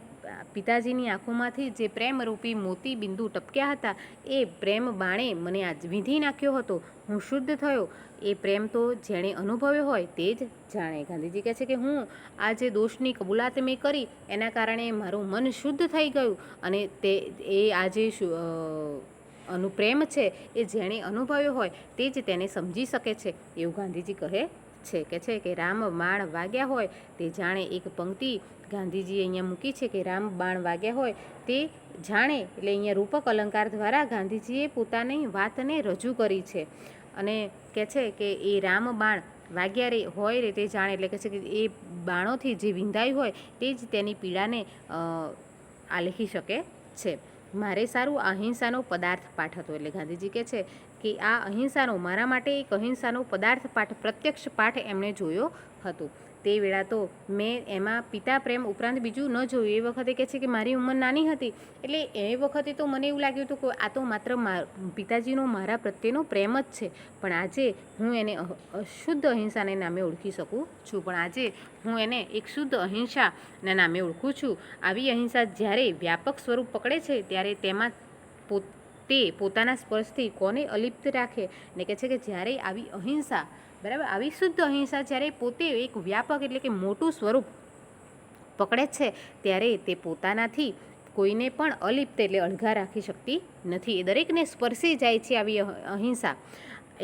પિતાજીની આંખોમાંથી જે પ્રેમરૂપી મોતી બિંદુ ટપક્યા હતા એ પ્રેમ બાણે મને આજ વીંધી નાખ્યો હતો. હું શુદ્ધ થયો. એ પ્રેમ તો જેણે અનુભવ્યો હોય તે જ જાણે. ગાંધીજી કહે છે કે હું આ જે દોષની કબૂલાત મેં કરી એના કારણે મારું મન શુદ્ધ થઈ ગયું અને આ જે પ્રેમ છે એ જેણે અનુભવ્યો હોય તે જ તેને સમજી શકે છે એવું ગાંધીજી કહે છે કે રામ બાણ વાગ્યા હોય તે જાણે. એક પંક્તિ ગાંધીજીએ અહીંયા મૂકી છે કે રામ બાણ વાગ્યા હોય તે જાણે. એટલે અહીંયા રૂપક અલંકાર દ્વારા ગાંધીજીએ પોતાની વાતને રજૂ કરી છે અને કહે છે કે એ રામ બાણ વાગ્યા હોય રે તે જાણે. એટલે કહે છે કે એ બાણોથી જે વિંધાઈ હોય તે જ તેની પીડાને આલેખી શકે છે. મારે સારું અહિંસાનો પદાર્થ પાઠ હતો. એટલે ગાંધીજી કહે છે કે આ અહિંસાનો મારા માટે એક અહિંસાનો પદાર્થ પાઠ, પ્રત્યક્ષ પાઠ એમણે જોયો હતો. તે વેળા તો મેં એમાં પિતા પ્રેમ ઉપરાંત બીજું ન જોયું. એ વખતે કહે છે કે મારી ઉંમર નાની હતી એટલે એ વખતે તો મને એવું લાગ્યું હતું કે આ તો માત્ર પિતાજીનો મારા પ્રત્યેનો પ્રેમ જ છે, પણ આજે હું એને અશુદ્ધ અહિંસાને નામે ઓળખી શકું છું. પણ આજે હું એને એક શુદ્ધ અહિંસાના નામે ઓળખું છું. આવી અહિંસા જ્યારે વ્યાપક સ્વરૂપ પકડે છે ત્યારે તેમાં તે પોતાના સ્પર્શથી કોને અલિપ્ત રાખે. ને કહે છે કે જ્યારે આવી અહિંસા, બરાબર, આવી શુદ્ધ અહિંસા જ્યારે પોતે એક વ્યાપક એટલે કે મોટું સ્વરૂપ પકડે છે ત્યારે તે પોતાનાથી કોઈને પણ અલિપ્ત એટલે અળગા રાખી શકતી નથી. એ દરેકને સ્પર્શી જાય છે આવી અહિંસા.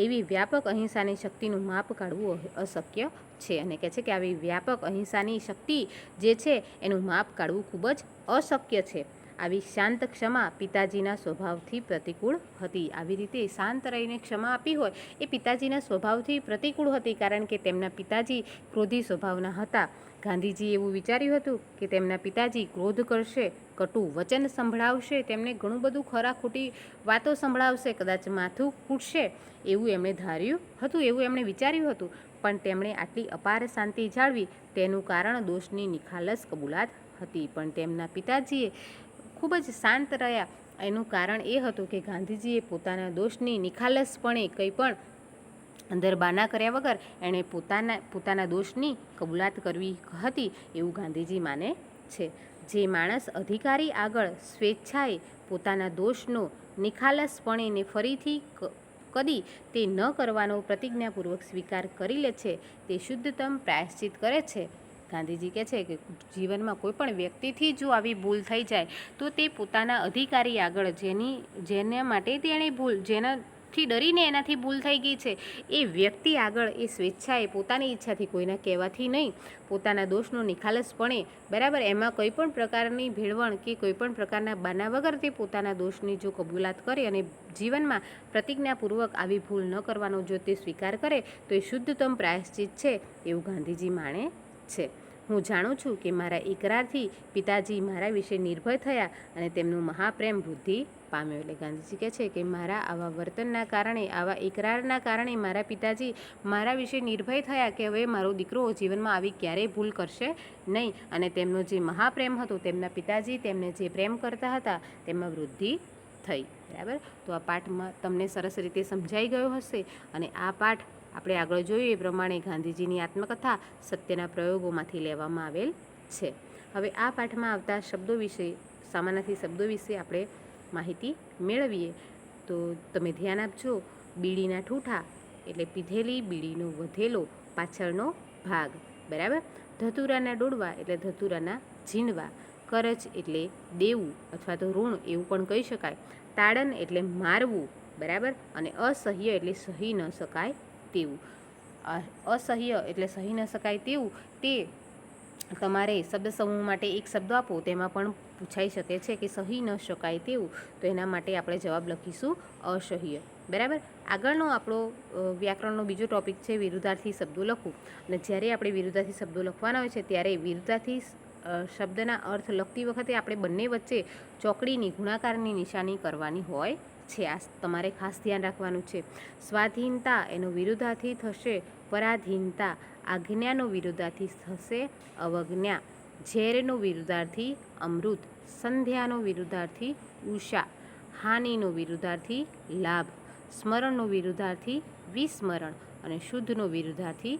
એવી વ્યાપક અહિંસાની શક્તિનું માપ કાઢવું અશક્ય છે. અને કહે છે કે આવી વ્યાપક અહિંસાની શક્તિ જે છે એનું માપ કાઢવું ખૂબ જ અશક્ય છે. આવી શાંત ક્ષમા પિતાજીના સ્વભાવથી પ્રતિકૂળ હતી. આવી રીતે શાંત રહીને ક્ષમા આપી હોય એ પિતાજીના સ્વભાવથી પ્રતિકૂળ હતી, કારણ કે તેમના પિતાજી ક્રોધી સ્વભાવના હતા. ગાંધીજીએ એવું વિચાર્યું હતું કે તેમના પિતાજી ક્રોધ કરશે, કટુ વચન સંભળાવશે, તેમને ઘણું બધું ખોટી વાતો સંભળાવશે, કદાચ માથું કૂટશે એવું એમણે ધાર્યું હતું, એવું એમણે વિચાર્યું હતું. પણ તેમણે આટલી અપાર શાંતિ જાળવી તેનું કારણ દોષની નિખાલસ કબૂલાત હતી. પણ તેમના પિતાજીએ ખૂબ જ શાંત રહ્યા. એનું કારણ એ હતું કે ગાંધીજીએ પોતાના દોષની નિખાલસપણે કંઈ પણ અંદર બાના કર્યા વગર એણે પોતાના દોષની કબૂલાત કરવી હતી એવું ગાંધીજી માને છે. જે માણસ અધિકારી આગળ સ્વેચ્છાએ પોતાના દોષનો નિખાલસપણે ને ફરીથી કદી તે ન કરવાનો પ્રતિજ્ઞાપૂર્વક સ્વીકાર કરી લે છે તે શુદ્ધતમ પ્રાયશ્ચિત કરે છે ગાંધીજી કહે છે કે જીવનમાં કોઈ પણ વ્યક્તિથી જો આવી ભૂલ થઈ જાય તો તે પોતાના અધિકારી આગળ જેના માટે તેણે જેનાથી ડરીને એનાથી ભૂલ થઈ ગઈ છે એ વ્યક્તિ આગળ એ સ્વેચ્છાએ પોતાની ઈચ્છાથી કોઈના કહેવાથી નહીં પોતાના દોષનો નિખાલસપણે બરાબર એમાં કોઈ પણ પ્રકારની ભેળવણ કે કોઈ પણ પ્રકારના બાના વગર તે પોતાના દોષની જો કબૂલાત કરે અને જીવનમાં પ્રતિજ્ઞાપૂર્વક આવી ભૂલ ન કરવાનો જો તે સ્વીકાર કરે તો એ શુદ્ધતમ પ્રાયશ્ચિત છે એવું ગાંધીજી માને છે. હું જાણું છું કે મારા ઇકરારથી પિતાજી મારા વિશે નિર્ભય થયા અને તેમનું મહાપ્રેમ વૃદ્ધિ પામ્યો. એટલે ગાંધીજી કહે છે કે મારા આવા વર્તનના કારણે આવા ઇકરારના કારણે મારા પિતાજી મારા વિશે નિર્ભય થયા કે હવે મારો દીકરો જીવનમાં આવી ક્યારેય ભૂલ કરશે નહીં અને તેમનો જે મહાપ્રેમ હતો તેમના પિતાજી તેમને જે પ્રેમ કરતા હતા તેમાં વૃદ્ધિ થઈ. બરાબર, તો આ પાઠમાં તમને સરસ રીતે સમજાઈ ગયો હશે અને આ પાઠ આપણે આગળ જોયું એ પ્રમાણે ગાંધીજીની આત્મકથા સત્યના પ્રયોગોમાંથી લેવામાં આવેલ છે. હવે આ પાઠમાં આવતા શબ્દો વિશે સામાનાર્થી શબ્દો વિશે આપણે માહિતી મેળવીએ તો તમે ધ્યાન આપજો. બીડીના ઠૂઠા એટલે પીધેલી બીડીનો વધેલો પાછળનો ભાગ. બરાબર, ધતુરાના ડોડવા એટલે ધતુરાના ઝીંડવા. કરજ એટલે દેવું અથવા તો ઋણ એવું પણ કહી શકાય. તાડન એટલે મારવું. બરાબર, અને અસહ્ય એટલે સહી ન શકાય તેવું. અસહ્ય એટલે સહી ન શકાય તેવું તે તમારે શબ્દ સમૂહ માટે એક શબ્દ આપો તેમાં પણ પૂછાઈ શકે છે કે સહી ન શકાય તેવું, તો એના માટે આપણે જવાબ લખીશું અસહ્ય. બરાબર, આગળનો આપણો વ્યાકરણનો બીજો ટોપિક છે વિરુદ્ધાર્થી શબ્દો લખવું. અને જ્યારે આપણે વિરુદ્ધાર્થી શબ્દો લખવાના હોય છે ત્યારે વિરુદ્ધાર્થી શબ્દના અર્થ લખતી વખતે આપણે બંને વચ્ચે ચોકડીની ગુણાકારની નિશાની કરવાની હોય છે. આ તમારે ખાસ ધ્યાન રાખવાનું છે. સ્વાધીનતા એનો વિરુદ્ધાર્થી થશે પરાધીનતા. આજ્ઞાનો વિરુદ્ધાર્થી થશે અવજ્ઞા. ઝેરનો વિરુદ્ધાર્થી અમૃત. સંધ્યાનો વિરુદ્ધાર્થી ઉષા. હાનિનો વિરુદ્ધાર્થી લાભ. સ્મરણનો વિરુદ્ધાર્થી વિસ્મરણ અને શુદ્ધનો વિરુદ્ધાર્થી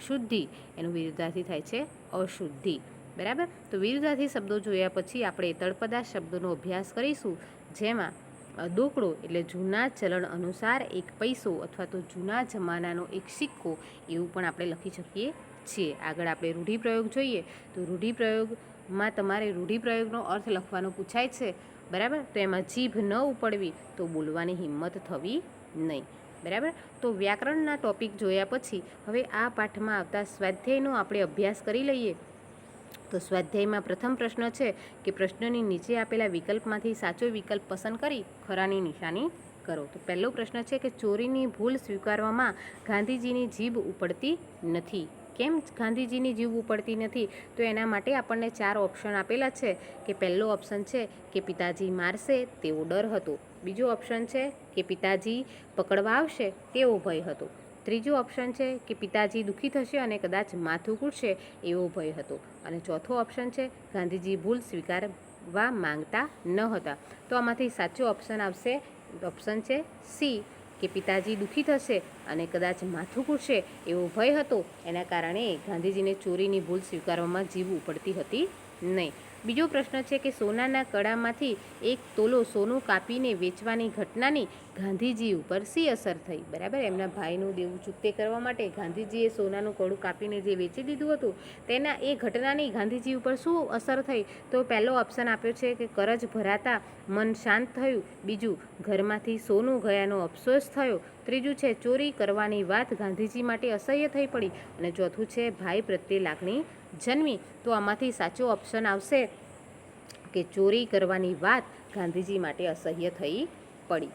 શુદ્ધિ. એનો વિરુદ્ધાર્થી થાય છે અશુદ્ધિ. બરાબર, તો વિરુદ્ધાર્થી શબ્દો જોયા પછી આપણે તળપદા શબ્દોનો અભ્યાસ કરીશું, જેમાં દોકડો એટલે જૂના ચલણ અનુસાર એક પૈસો અથવા તો જૂના જમાનાનો એક સિક્કો એવું પણ આપણે લખી શકીએ છીએ. આગળ આપણે રૂઢિપ્રયોગ જોઈએ તો રૂઢિપ્રયોગમાં તમારે રૂઢિપ્રયોગનો અર્થ લખવાનો પૂછાય છે. બરાબર, તો એમાં જીભ ન ઉપડવી તો બોલવાની હિંમત થવી નહીં. બરાબર, તો વ્યાકરણના ટોપિક જોયા પછી હવે આ પાઠમાં આવતા સ્વાધ્યાયનો આપણે અભ્યાસ કરી લઈએ. તો સ્વાધ્યાયમાં પ્રથમ પ્રશ્ન છે કે પ્રશ્નની નીચે આપેલા વિકલ્પમાંથી સાચો વિકલ્પ પસંદ કરી ખરાની નિશાની કરો. તો પહેલો પ્રશ્ન છે કે ચોરીની ભૂલ સ્વીકારવામાં ગાંધીજીની જીભ ઉપડતી નથી. કેમ ગાંધીજીની જીભ ઉપડતી નથી? તો એના માટે આપણને 4 ઓપ્શન આપેલા છે કે પહેલો ઓપ્શન છે કે પિતાજી મારશે તેવો ડર હતો. બીજો ઓપ્શન છે કે પિતાજી પકડવા આવશે તેવો ભય હતો. ત્રીજો ઓપ્શન છે કે પિતાજી દુઃખી થશે અને કદાચ માથું કૂટશે એવો ભય હતો. અને ચોથો ઓપ્શન છે ગાંધીજી ભૂલ સ્વીકારવા માંગતા ન હતા. તો આમાંથી સાચો ઓપ્શન આવશે ઓપ્શન છે સી કે પિતાજી દુઃખી થશે અને કદાચ માથું કૂટશે એવો ભય હતો. એના કારણે ગાંધીજીને ચોરીની ભૂલ સ્વીકારવામાં જીભ ઉપડતી હતી નહીં. બીજો પ્રશ્ન છે કે સોનાના કડામાંથી 1 તોલો સોનું કાપીને વેચવાની ઘટનાની ગાંધીજી ઉપર શી અસર થઈ? બરાબર, એમના ભાઈનું દેવું ચૂકતે કરવા માટે ગાંધીજીએ સોનાનું કડું કાપીને જે વેચી દીધું હતું તેના એ ઘટનાની ગાંધીજી ઉપર શું અસર થઈ? તો પહેલો ઓપ્શન આપ્યો છે કે કરજ ભરાતા મન શાંત થયું. બીજું, ઘરમાંથી સોનું ગયાનો અફસોસ થયો. ત્રીજું છે ચોરી કરવાની વાત ગાંધીજી માટે અસહ્ય થઈ પડી. અને ચોથું છે ભાઈ પ્રત્યે લાગણી જન્મી. તો આમાંથી સાચો ઓપ્શન આવશે કે ચોરી કરવાની વાત ગાંધીજી માટે અસહ્ય થઈ પડી.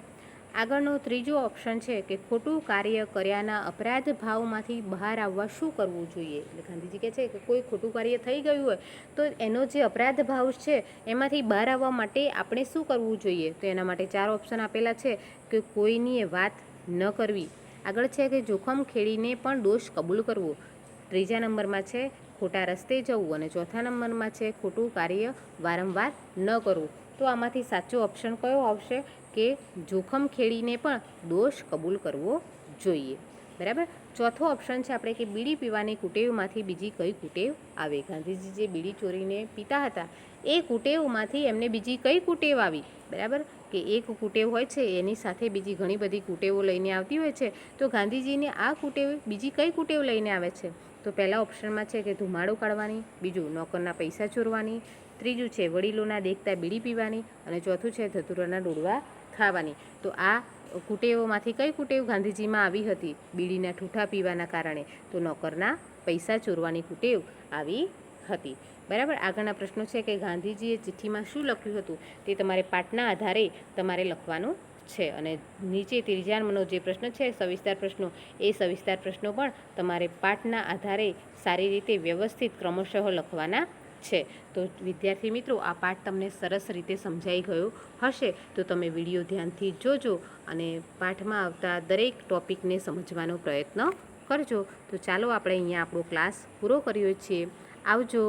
આગળનો ત્રીજો ઓપ્શન છે કે ખોટું કાર્ય કર્યાના અપરાધ ભાવમાંથી બહાર આવવા શું કરવું જોઈએ? એટલે ગાંધીજી કહે છે કે કોઈ ખોટું કાર્ય થઈ ગયું હોય તો એનો જે અપરાધ ભાવ છે એમાંથી બહાર આવવા માટે આપણે શું કરવું જોઈએ? તો એના માટે 4 ઓપ્શન આપેલા છે કે કોઈની વાત ન કરવી. આગળ છે કે જોખમ ખેડીને પણ દોષ કબૂલ કરવો. ત્રીજા નંબરમાં છે ખોટા રસ્તે જવું અને ચોથા નંબરમાં છે ખોટું કાર્ય વારંવાર ન કરવું. તો આમાંથી સાચો ઓપ્શન કયો આવશે કે જોખમ ખેડીને પણ દોષ કબૂલ કરવો જોઈએ. બરાબર, ચોથો ઓપ્શન છે આપણે કે બીડી પીવાની કુટેવમાંથી બીજી કઈ કુટેવ આવે? ગાંધીજી જે બીડી ચોરીને પીતા હતા એ કુટેવમાંથી એમને બીજી કઈ કુટેવ આવી? બરાબર, કે એક કુટેવ હોય છે એની સાથે બીજી ઘણી બધી કુટેવો લઈને આવતી હોય છે. તો ગાંધીજીને આ કુટેવ બીજી કઈ કુટેવ લઈને આવે છે? તો પહેલા ઓપ્શનમાં છે કે ધુમાડો કાઢવાની, બીજું નોકરના પૈસા ચોરવાની, ત્રીજું છે વડીલોના દેખતા બીડી પીવાની, અને ચોથું છે ધતુરાના ડોડવા ખાવાની. તો આ કુટેવોમાંથી કઈ કુટેવ ગાંધીજીમાં આવી હતી બીડીના ઠૂઠા પીવાના કારણે? તો નોકરના પૈસા ચોરવાની કુટેવ આવી હતી. બરાબર. આગળના પ્રશ્નો છે કે ગાંધીજીએ ચિઠ્ઠીમાં શું લખ્યું હતું તે તમારે પાઠના આધારે તમારે લખવાનું છે. અને નીચે ત્રીજા નંબરનો જે પ્રશ્ન છે સવિસ્તાર પ્રશ્નો, એ સવિસ્તાર પ્રશ્નો પણ તમારે પાઠના આધારે સારી રીતે વ્યવસ્થિત ક્રમશઃ લખવાના છે. તો વિદ્યાર્થી મિત્રો, આ પાઠ તમને સરસ રીતે સમજાઈ ગયો હશે. તો તમે વિડીયો ધ્યાનથી જોજો અને પાઠમાં આવતા દરેક ટૉપિકને સમજવાનો પ્રયત્ન કરજો. તો ચાલો આપણે અહીંયા આપણો ક્લાસ પૂરો કર્યો છે. આવજો.